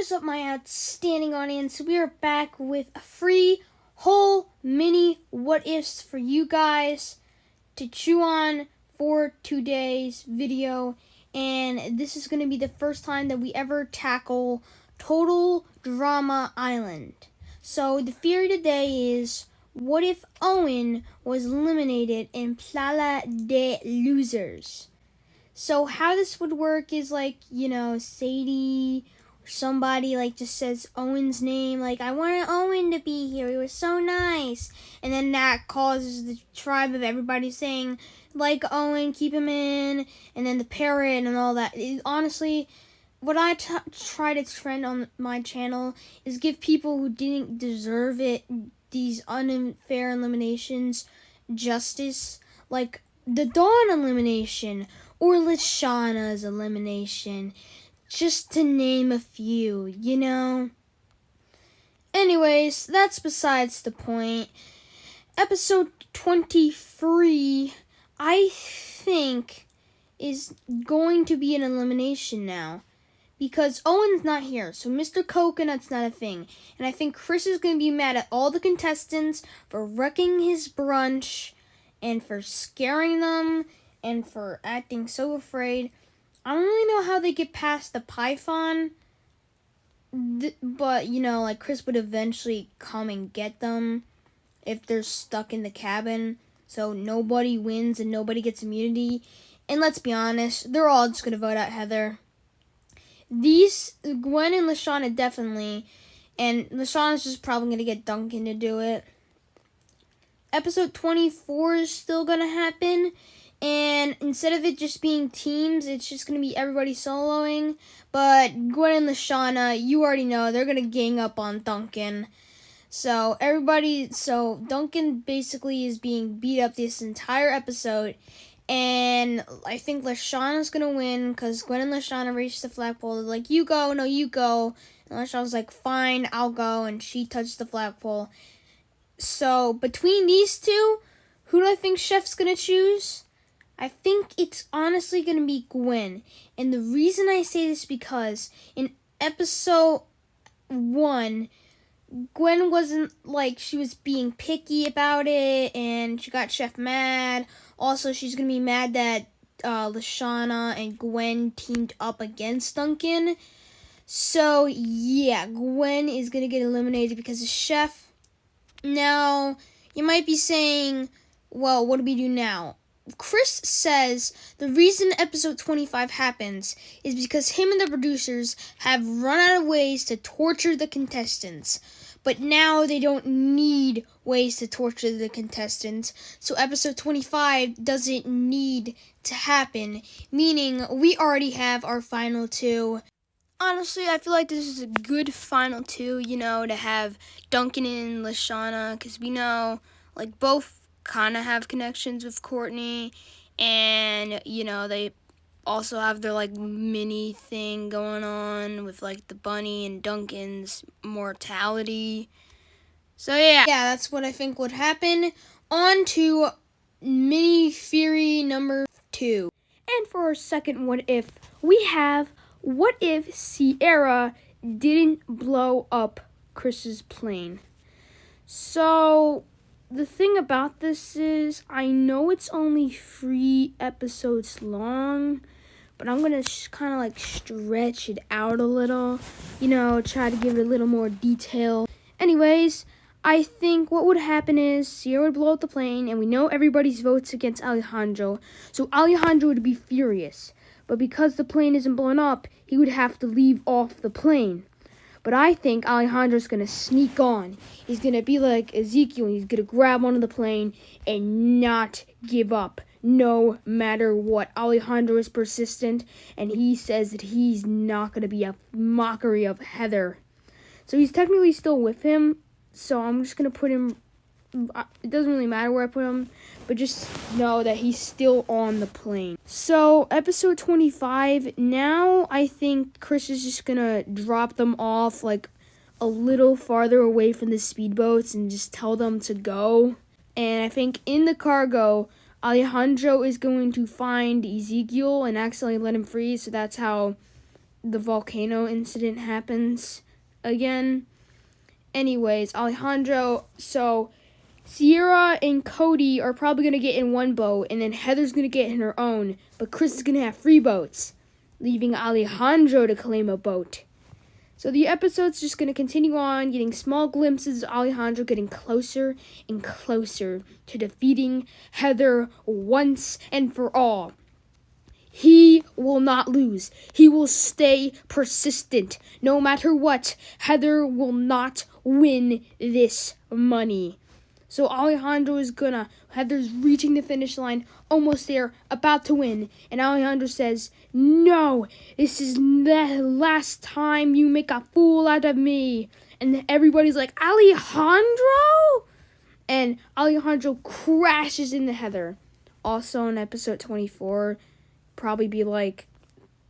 What is up, my outstanding audience? We are back with a free whole mini what ifs for you guys to chew on for today's video. And this is going to be the first time that we ever tackle Total Drama Island. So the theory today is, what if Owen was eliminated in Playa de Losers? So how this would work is Sadie or somebody just says Owen's name, I wanted Owen to be here, he was so nice. And then that causes the tribe of everybody saying, Owen, keep him in, and then the parrot and all that. Honestly, what I try to trend on my channel is give people who didn't deserve it, these unfair eliminations, justice, like the Dawn elimination, or Lashana's elimination, just to name a few, Anyways, that's besides the point. Episode 23, I think, is going to be an elimination now, because Owen's not here, so Mr. Coconut's not a thing. And I think Chris is going to be mad at all the contestants for wrecking his brunch and for scaring them and for acting so afraid. I don't really know how they get past the python, but, Chris would eventually come and get them if they're stuck in the cabin, so nobody wins and nobody gets immunity. And let's be honest, they're all just going to vote out Heather. Gwen and Lashana definitely, and Lashana's just probably going to get Duncan to do it. Episode 24 is still going to happen, and instead of it just being teams, it's just going to be everybody soloing. But Gwen and Lashana, you already know, they're going to gang up on Duncan. So Duncan basically is being beat up this entire episode. And I think Lashana's going to win because Gwen and Lashana reached the flagpole. They're like, you go, no, you go. And Lashana's like, fine, I'll go. And she touched the flagpole. So between these two, who do I think Chef's going to choose? I think it's honestly going to be Gwen. And the reason I say this is because in episode 1, Gwen wasn't she was being picky about it, and she got Chef mad. Also, she's going to be mad that Lashana and Gwen teamed up against Duncan. So, yeah, Gwen is going to get eliminated because of Chef. Now, you might be saying, well, what do we do now? Chris says the reason episode 25 happens is because him and the producers have run out of ways to torture the contestants. But now they don't need ways to torture the contestants, so episode 25 doesn't need to happen, meaning we already have our final two. Honestly, I feel like this is a good final two, to have Duncan and Lashana, because we know, both kind of have connections with Courtney, and, they also have their, mini thing going on with, the Bunny and Duncan's mortality. So, yeah, that's what I think would happen. On to mini theory number 2. And for our second what if, we have, what if Sierra didn't blow up Chris's plane? So the thing about this is, I know it's only 3 episodes long, but I'm going to kind of stretch it out a little, try to give it a little more detail. Anyways, I think what would happen is Sierra would blow up the plane, and we know everybody's votes against Alejandro, so Alejandro would be furious. But because the plane isn't blown up, he would have to leave off the plane. But I think Alejandro's going to sneak on. He's going to be like Ezekiel. He's going to grab onto the plane and not give up, no matter what. Alejandro is persistent, and he says that he's not going to be a mockery of Heather. So he's technically still with him, so I'm just going to put him... It doesn't really matter where I put him, but just know that he's still on the plane. So, episode 25, now I think Chris is just gonna drop them off, a little farther away from the speedboats and just tell them to go. And I think in the cargo, Alejandro is going to find Ezekiel and accidentally let him free, so that's how the volcano incident happens again. Anyways, Alejandro, so Sierra and Cody are probably going to get in one boat, and then Heather's going to get in her own, but Chris is going to have 3 boats, leaving Alejandro to claim a boat. So the episode's just going to continue on, getting small glimpses of Alejandro getting closer and closer to defeating Heather once and for all. He will not lose. He will stay persistent. No matter what, Heather will not win this money. So Heather's reaching the finish line, almost there, about to win. And Alejandro says, "No, this is the last time you make a fool out of me." And everybody's like, "Alejandro?" And Alejandro crashes into Heather. Also in episode 24, probably be like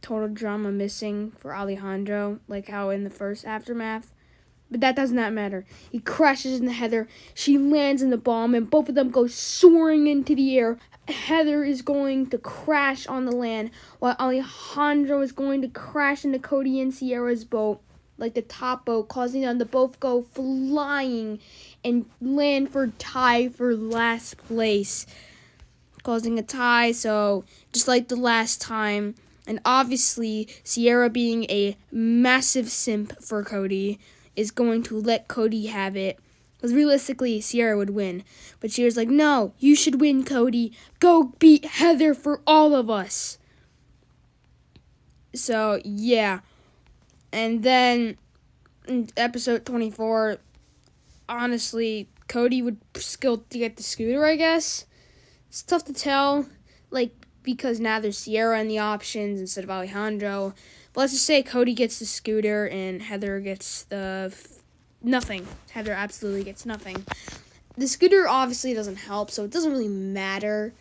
total drama missing for Alejandro, like how in the first Aftermath. But that does not matter. He crashes into Heather. She lands in the bomb, and both of them go soaring into the air. Heather is going to crash on the land, while Alejandro is going to crash into Cody and Sierra's boat, like the top boat, causing them to both go flying and land for tie for last place, causing a tie. So just like the last time, and obviously Sierra, being a massive simp for Cody, is going to let Cody have it. Because realistically, Sierra would win. But Sierra's like, "No, you should win, Cody. Go beat Heather for all of us." So, yeah. And then, in episode 24, honestly, Cody would still get the scooter, I guess. It's tough to tell, because now there's Sierra in the options instead of Alejandro. But let's just say Cody gets the scooter and Heather gets nothing. Heather absolutely gets nothing. The scooter obviously doesn't help, so it doesn't really matter.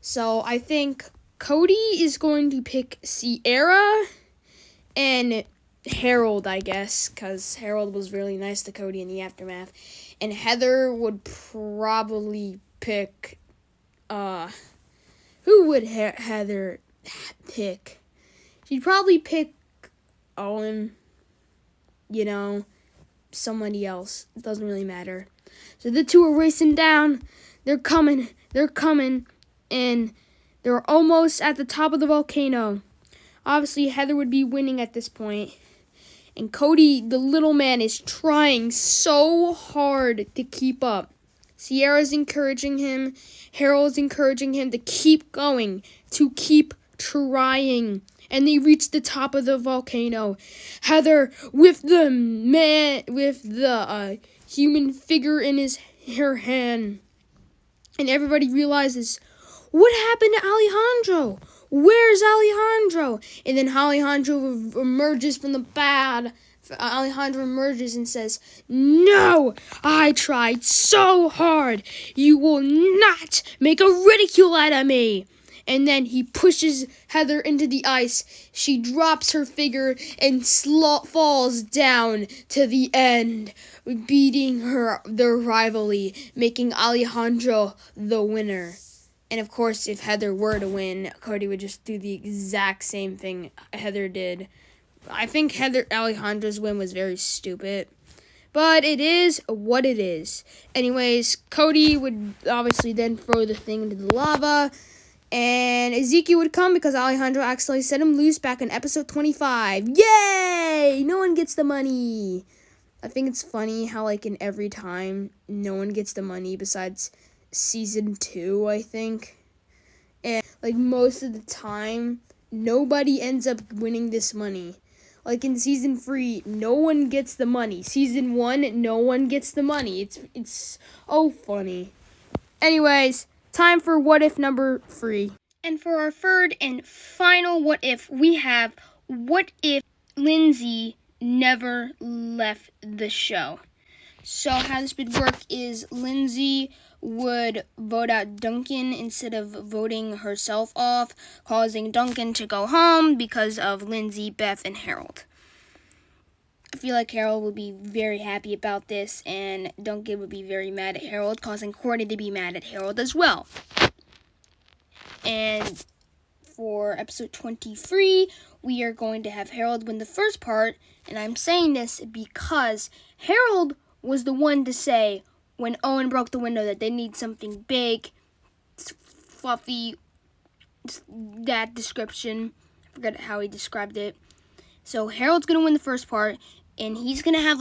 So I think Cody is going to pick Sierra and Harold, I guess, because Harold was really nice to Cody in the Aftermath. And Heather would probably pick, who would Heather pick? She'd probably pick Owen, somebody else. It doesn't really matter. So the two are racing down. They're coming, and they're almost at the top of the volcano. Obviously, Heather would be winning at this point. And Cody, the little man, is trying so hard to keep up. Sierra's encouraging him. Harold's encouraging him to keep going, to keep trying. And they reach the top of the volcano. Heather, with the human figure in her hand. And everybody realizes, what happened to Alejandro? Where's Alejandro? And then Alejandro emerges from the bad. Alejandro emerges and says, "No, I tried so hard. You will not make a ridicule out of me." And then he pushes Heather into the ice. She drops her figure and falls down to the end, beating their rivalry, making Alejandro the winner. And of course, if Heather were to win, Cody would just do the exact same thing Heather did. I think Alejandro's win was very stupid. But it is what it is. Anyways, Cody would obviously then throw the thing into the lava. And Ezekiel would come because Alejandro actually set him loose back in episode 25. Yay! No one gets the money. I think it's funny how, in every time, no one gets the money besides season 2, I think. And, most of the time, nobody ends up winning this money. In season 3, no one gets the money. Season 1, no one gets the money. It's so funny. Anyways, time for What If number 3. And for our third and final What If, we have what if Lindsay never left the show? So how this would work is Lindsay would vote out Duncan instead of voting herself off, causing Duncan to go home because of Lindsay, Beth, and Harold. I feel like Harold would be very happy about this, and Duncan would be very mad at Harold, causing Courtney to be mad at Harold as well. And for episode 23, we are going to have Harold win the first part. And I'm saying this because Harold was the one to say when Owen broke the window that they need something big, fluffy, that description. I forgot how he described it. So Harold's going to win the first part, and he's going to have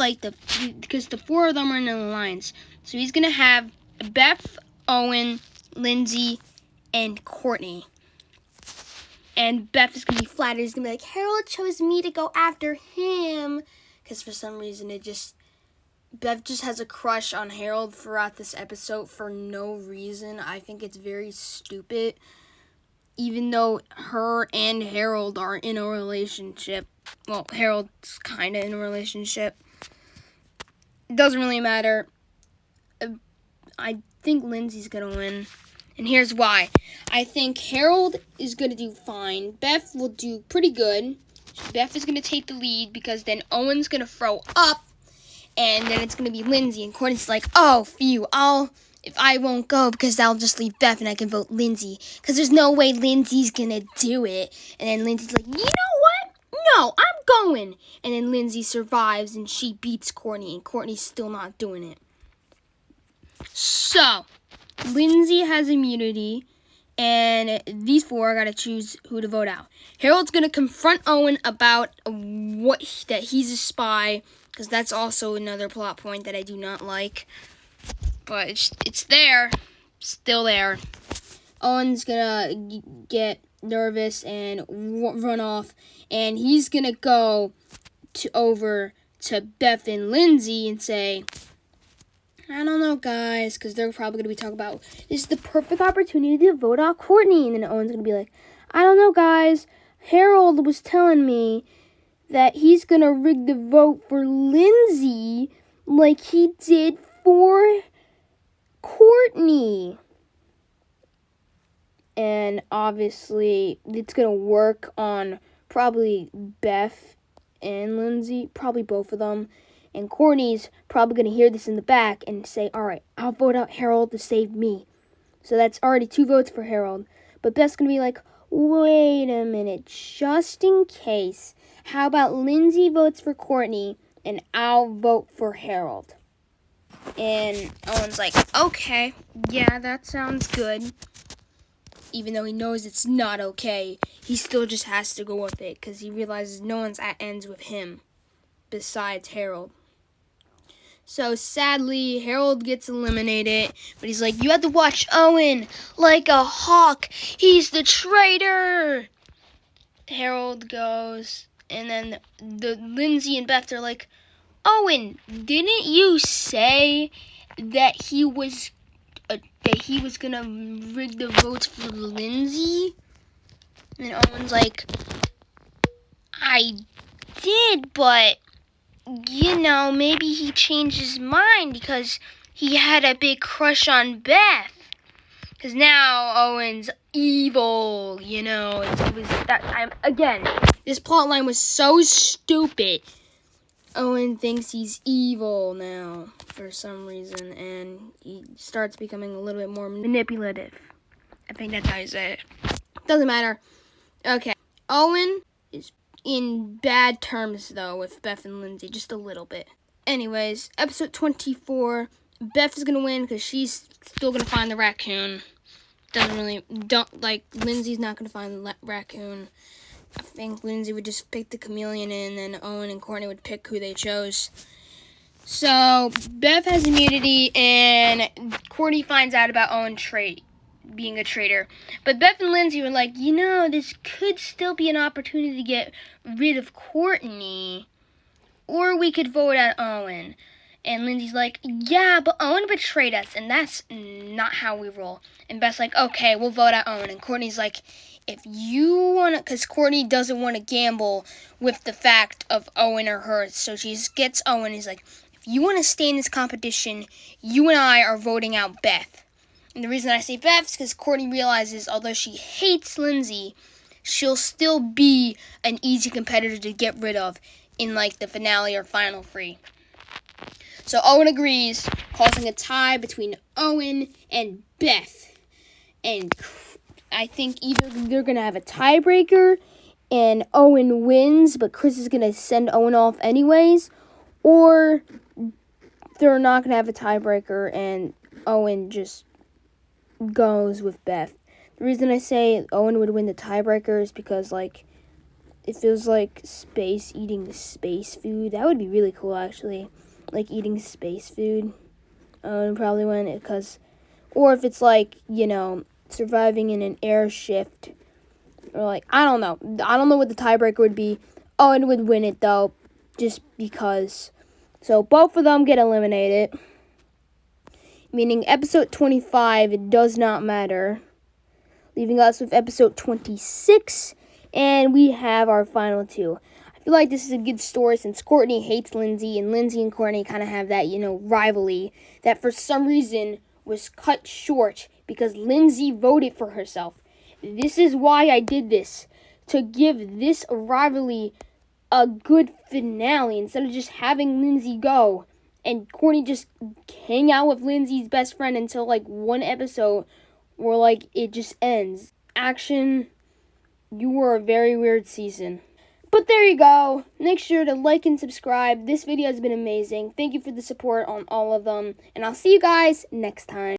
because the four of them are in an alliance. So he's going to have Beth, Owen, Lindsay, and Courtney. And Beth is going to be flattered. He's going to be like, Harold chose me to go after him. Because for some reason, Beth just has a crush on Harold throughout this episode for no reason. I think it's very stupid. Even though her and Harold are in a relationship. Well, Harold's kind of in a relationship. It doesn't really matter. I think Lindsay's going to win. And here's why. I think Harold is going to do fine. Beth will do pretty good. Beth is going to take the lead because then Owen's going to throw up. And then it's going to be Lindsay. And Courtney's like, oh, phew, if I won't go because I'll just leave Beth and I can vote Lindsay. Because there's no way Lindsay's going to do it. And then Lindsay's like, you know what? No, I'm going. And then Lindsay survives and she beats Courtney. And Courtney's still not doing it. So, Lindsay has immunity. And these four got to choose who to vote out. Harold's going to confront Owen about that he's a spy. Because that's also another plot point that I do not like. But it's there. Still there. Owen's going to get nervous and run off. And he's going to go over to Beth and Lindsay and say, I don't know, guys. Because they're probably going to be talking about, this is the perfect opportunity to vote out Courtney. And then Owen's going to be like, I don't know, guys. Harold was telling me that he's going to rig the vote for Lindsay like he did for Courtney. And obviously, it's going to work on probably Beth and Lindsay, probably both of them. And Courtney's probably going to hear this in the back and say, all right, I'll vote out Harold to save me. So that's already 2 votes for Harold. But Beth's going to be like, wait a minute, just in case. How about Lindsay votes for Courtney and I'll vote for Harold? And Owen's like, okay, yeah, that sounds good. Even though he knows it's not okay, he still just has to go with it because he realizes no one's at ends with him besides Harold. So sadly, Harold gets eliminated, but he's like, you have to watch Owen like a hawk. He's the traitor. Harold goes. And then the Lindsay and Beth are like, Owen, didn't you say that he was gonna rig the votes for Lindsay? And Owen's like, I did, but maybe he changed his mind because he had a big crush on Beth. Because now Owen's evil, it was that time again. This plotline was so stupid. Owen thinks he's evil now for some reason, and he starts becoming a little bit more manipulative. I think that's how you say it. Doesn't matter. Okay. Owen is in bad terms, though, with Beth and Lindsay, just a little bit. Anyways, episode 24, Beth is going to win because she's still going to find the raccoon. Lindsay's not going to find the raccoon. I think Lindsay would just pick the chameleon and then Owen and Courtney would pick who they chose. So, Beth has immunity and Courtney finds out about Owen being a traitor. But Beth and Lindsay were like, this could still be an opportunity to get rid of Courtney. Or we could vote out Owen. And Lindsay's like, yeah, but Owen betrayed us, and that's not how we roll. And Beth's like, okay, we'll vote out Owen. And Courtney's like, if you want to, because Courtney doesn't want to gamble with the fact of Owen or her. So she gets Owen. He's like, if you want to stay in this competition, you and I are voting out Beth. And the reason I say Beth is because Courtney realizes, although she hates Lindsay, she'll still be an easy competitor to get rid of in the finale or final 3. So Owen agrees, causing a tie between Owen and Beth. And I think either they're going to have a tiebreaker and Owen wins, but Chris is going to send Owen off anyways, or they're not going to have a tiebreaker and Owen just goes with Beth. The reason I say Owen would win the tiebreaker is because, like, it feels like space eating space food. That would be really cool, actually. Like, eating space food. Owen would probably win it because... Or if it's like, you know, surviving in an air shift. Or like, I don't know. I don't know what the tiebreaker would be. Owen would win it, though. Just because. So, both of them get eliminated. Meaning episode 25, it does not matter. Leaving us with episode 26. And we have our final two. I feel like this is a good story since Courtney hates Lindsay. And Lindsay and Courtney kind of have that, you know, rivalry. That for some reason was cut short because Lindsay voted for herself. This is why I did this. To give this rivalry a good finale. Instead of just having Lindsay go. And Courtney just hang out with Lindsay's best friend until, like, one episode where, like, it just ends. Action, you were a very weird season. But there you go. Make sure to like and subscribe. This video has been amazing. Thank you for the support on all of them. And I'll see you guys next time.